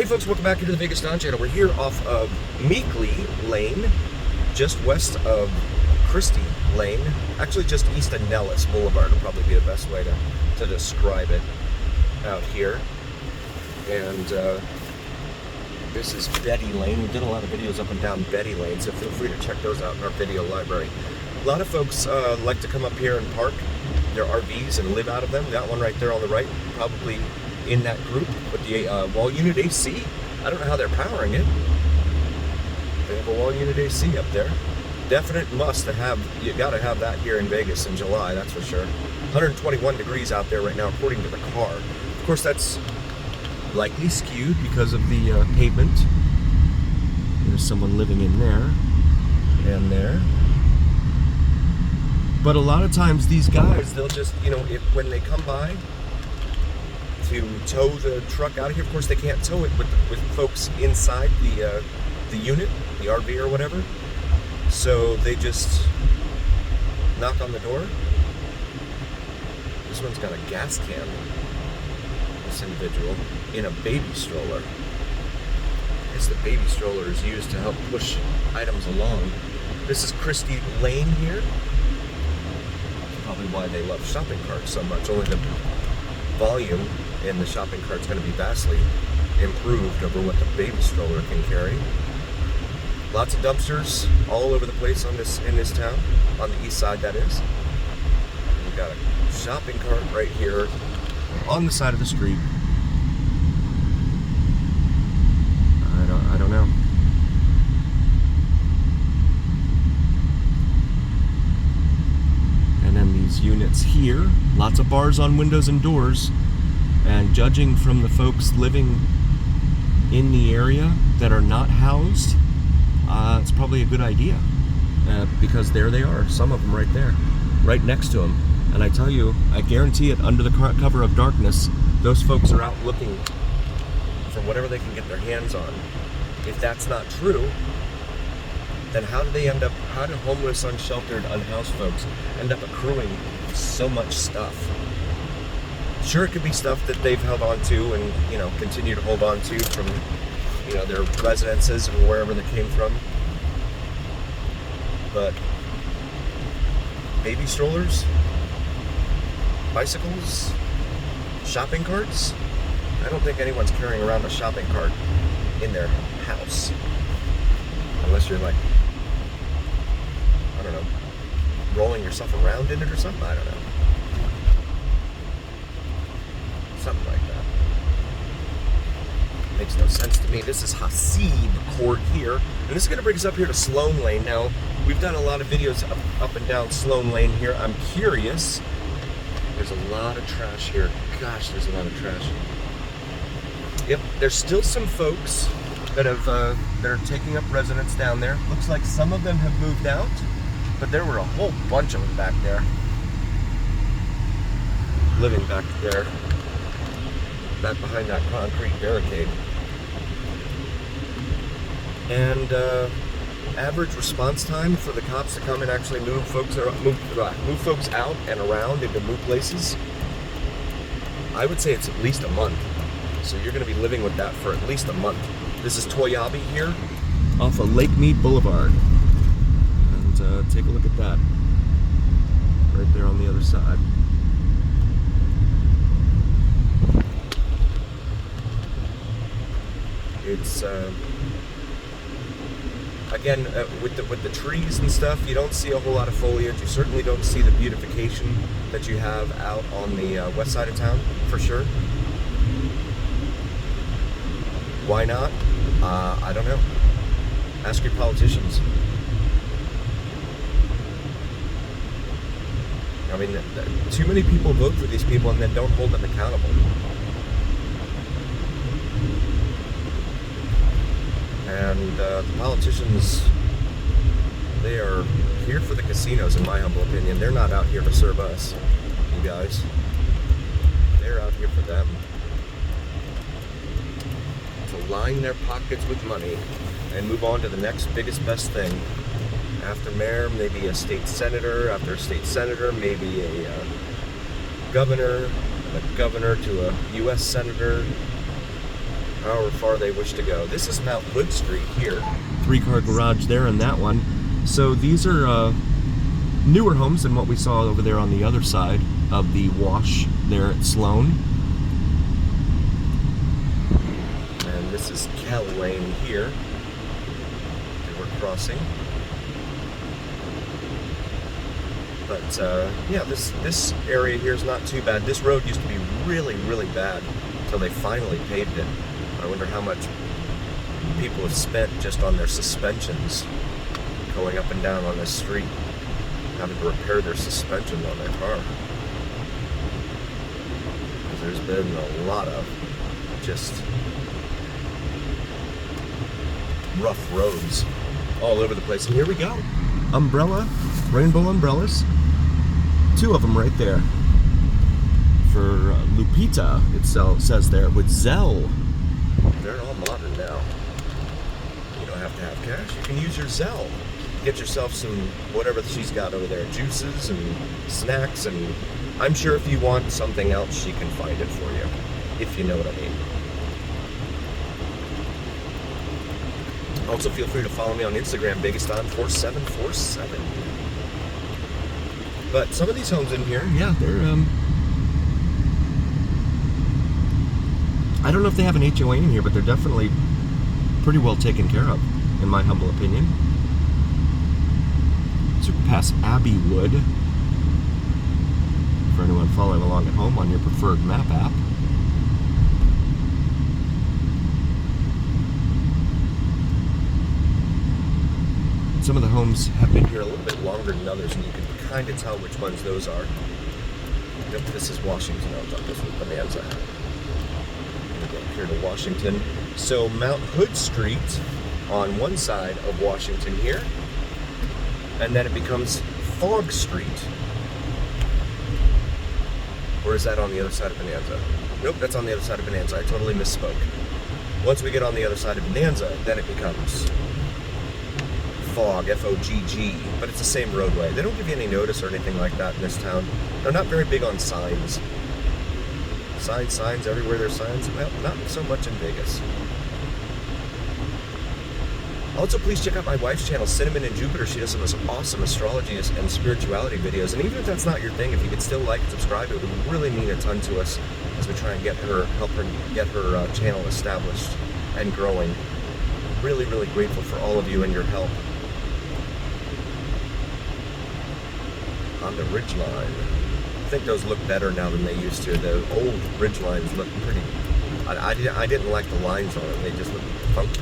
Hey folks, welcome back into the Vegas Don Channel. We're here off of Meekley Lane, just west of Christie Lane. Actually just east of Nellis Boulevard would probably be the best way to describe it out here. And this is Betty Lane. We did a lot of videos up and down Betty Lane, so feel free to check those out in our video library. A lot of folks like to come up here and park their RVs and live out of them. That one right there on the right, probably in that group with the wall unit AC. I don't know how they're powering it. They have a wall unit AC up there. Definite must to have. You got to have that here in Vegas in July, that's for sure. 121 degrees out there right now, according to the car. Of course, that's likely skewed because of the pavement. There's someone living in there and there. But a lot of times these guys, they'll just, when they come by to tow the truck out of here, of course they can't tow it with folks inside the unit, the RV or whatever. So they just knock on the door. This one's got a gas can, this individual, in a baby stroller. I guess the baby stroller is used to help push items along. This is Christie Lane here. That's probably why they love shopping carts so much. Only the volume in the shopping cart's going to be vastly improved over what the baby stroller can carry. Lots of dumpsters all over the place in this town, on the east side that is. We've got a shopping cart right here on the side of the street. I don't know. And then these units here, lots of bars on windows and doors. And judging from the folks living in the area that are not housed, it's probably a good idea. Because there they are, some of them right there, right next to them. And I tell you, I guarantee it, under the cover of darkness, those folks are out looking for whatever they can get their hands on. If that's not true, then how do homeless, unsheltered, unhoused folks end up accruing so much stuff? Sure, it could be stuff that they've held on to and, continue to hold on to from, their residences or wherever they came from. But baby strollers, bicycles, shopping carts? I don't think anyone's carrying around a shopping cart in their house. Unless you're like, I don't know, rolling yourself around in it or something? I don't know. Something like that. Makes no sense to me. This is Hasib Court here. And this is going to bring us up here to Sloan Lane. Now, we've done a lot of videos up and down Sloan Lane here. I'm curious. There's a lot of trash here. Gosh, there's a lot of trash. Yep, there's still some folks that are taking up residence down there. Looks like some of them have moved out, but there were a whole bunch of them back there. Living back there. Back behind that concrete barricade. And average response time for the cops to come and actually move folks out and around into new places, I would say it's at least a month. So you're going to be living with that for at least a month. This is Toyabe here off of Lake Mead Boulevard. And take a look at that. Right there on the other side. It's again with the trees and stuff, you don't see a whole lot of foliage. You certainly don't see the beautification that you have out on the west side of town, for sure. Why not? I don't know. Ask your politicians. I mean, too many people vote for these people and then don't hold them accountable. And the politicians, they are here for the casinos, in my humble opinion. They're not out here to serve us, you guys. They're out here for them. To line their pockets with money and move on to the next biggest, best thing. After mayor, maybe a state senator. After a state senator, maybe a governor. A governor to a U.S. senator. however far they wish to go. This is Mount Hood Street here. 3-car garage there and that one. So these are newer homes than what we saw over there on the other side of the wash there at Sloan. And this is Kell Lane here that we're crossing. But yeah, this area here is not too bad. This road used to be really, really bad until they finally paved it. I wonder how much people have spent just on their suspensions going up and down on this street, having to repair their suspensions on their car. Because there's been a lot of just rough roads all over the place. And here we go. Umbrella, rainbow umbrellas. 2 of them right there. For Lupita, it says there, with Zelle. They're all modern now. You don't have to have cash. You can use your Zelle. Get yourself some, whatever she's got over there, juices and snacks, and I'm sure if you want something else, she can find it for you, if you know what I mean. Also, feel free to follow me on Instagram, Biggest4747. But some of these homes in here, yeah, they're, I don't know if they have an HOA in here, but they're definitely pretty well taken care of, in my humble opinion. So past Abbey Wood, for anyone following along at home on your preferred map app. Some of the homes have been here a little bit longer than others, and you can kind of tell which ones those are. Yep, this is Washington. I thought this was Bonanza. I'm going to go up here to Washington. So Mount Hood Street on one side of Washington here, and then it becomes Fog Street. Or is that on the other side of Bonanza? Nope, that's on the other side of Bonanza. I totally misspoke. Once we get on the other side of Bonanza, then it becomes Fog, F-O-G-G, but it's the same roadway. They don't give you any notice or anything like that in this town. They're not very big on signs. Signs, everywhere there's signs. Well, not so much in Vegas. Also, please check out my wife's channel, Cinnamon and Jupiter. She does some awesome astrology and spirituality videos. And even if that's not your thing, if you could still like and subscribe, it would really mean a ton to us as we try and help her get her channel established and growing. Really, really grateful for all of you and your help. On the ridgeline. I think those look better now than they used to. The old ridgelines look pretty. I didn't like the lines on them. They just look funky.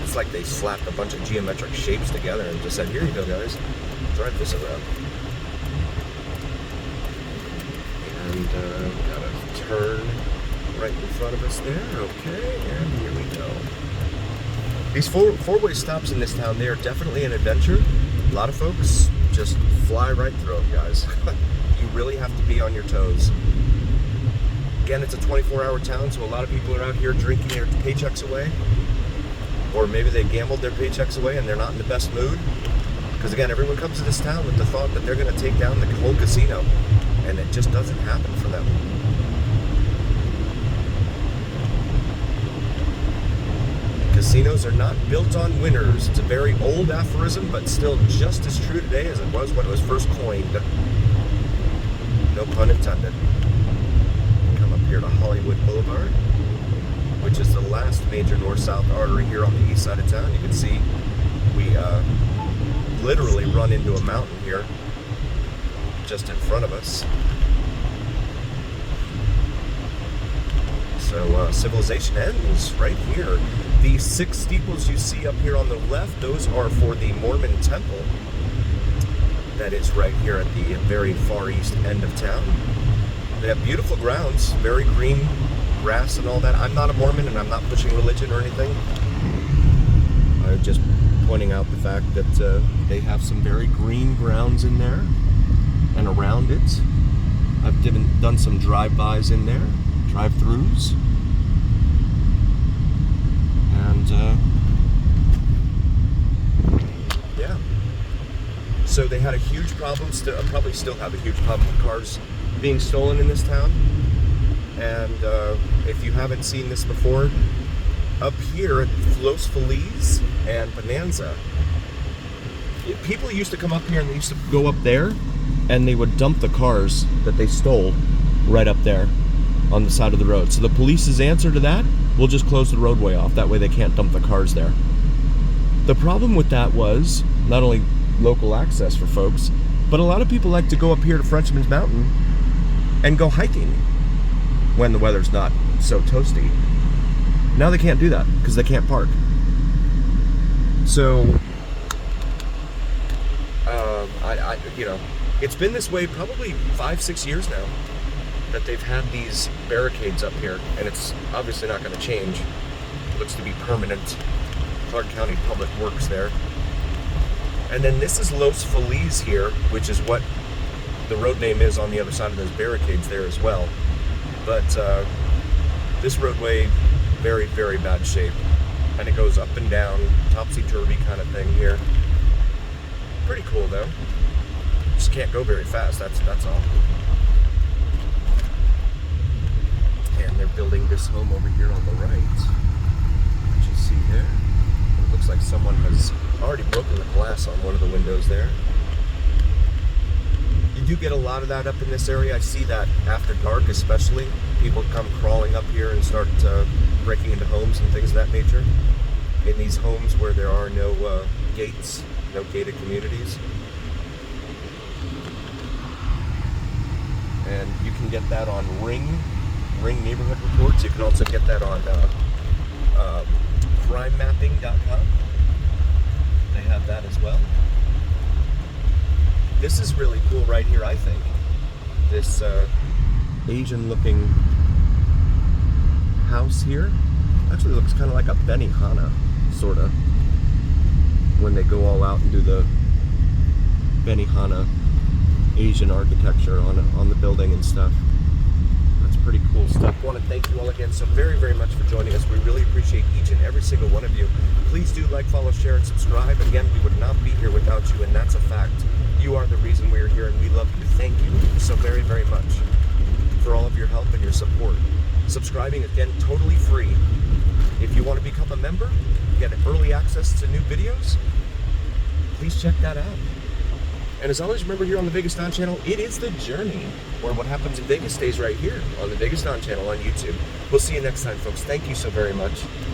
It's like they slapped a bunch of geometric shapes together and just said, "Here you go, guys. Drive this around." And got a turn right in front of us there. Okay, and here we go. These four-way stops in this town, they are definitely an adventure. A lot of folks just fly right through them, guys. You really have to be on your toes. Again, it's a 24-hour town, so a lot of people are out here drinking their paychecks away. Or maybe they gambled their paychecks away and they're not in the best mood. Because again, everyone comes to this town with the thought that they're going to take down the whole casino. And it just doesn't happen for them. Casinos are not built on winners. It's a very old aphorism, but still just as true today as it was when it was first coined. No pun intended. Come up here to Hollywood Boulevard, which is the last major north-south artery here on the east side of town. You can see we literally run into a mountain here just in front of us. So civilization ends right here. The 6 steeples you see up here on the left, those are for the Mormon temple. That is right here at the very far east end of town. They have beautiful grounds, very green grass and all that. I'm not a Mormon and I'm not pushing religion or anything. I'm just pointing out the fact that they have some very green grounds in there and around it. I've done some drive-bys in there, drive-throughs. And yeah, so they had a huge problem, probably still have a huge problem with cars being stolen in this town. And if you haven't seen this before, up here at Los Feliz and Bonanza, people used to come up here and they used to go up there and they would dump the cars that they stole right up there on the side of the road. So the police's answer to that, we'll just close the roadway off. That way they can't dump the cars there. The problem with that was not only local access for folks, but a lot of people like to go up here to Frenchmans Mountain and go hiking when the weather's not so toasty. Now they can't do that because they can't park. So, it's been this way probably 5-6 years now that they've had these barricades up here, and it's obviously not going to change. It looks to be permanent. Clark County Public Works there. And then this is Los Feliz here, which is what the road name is on the other side of those barricades there as well. But this roadway, very, very bad shape. And it goes up and down, topsy-turvy kind of thing here. Pretty cool though. Just can't go very fast, that's all. And they're building this home over here on the right, which you see there. It looks like someone has already broken the glass on one of the windows there. You do get a lot of that up in this area. I see that after dark especially. People come crawling up here and start breaking into homes and things of that nature. In these homes where there are no gates, no gated communities. And you can get that on Ring Neighborhood Reports. You can also get that on crimemapping.com. They have that as well. This is really cool right here, I think. This Asian-looking house here actually looks kind of like a Benihana, sort of, when they go all out and do the Benihana Asian architecture on the building and stuff. That's pretty cool stuff. I want to thank you all again so very, very much for joining us. We really appreciate each and every single one of you. Please do like, follow, share, and subscribe. Again, we would not be here without you, and that's a fact. You are the reason we are here, and we love you. Thank you so very, very much for all of your help and your support. Subscribing, again, totally free. If you want to become a member, get early access to new videos, please check that out. And as always, remember here on the Vegas Don channel, it is the journey, where what happens in Vegas stays right here on the Vegas Don channel on YouTube. We'll see you next time, folks. Thank you so very much.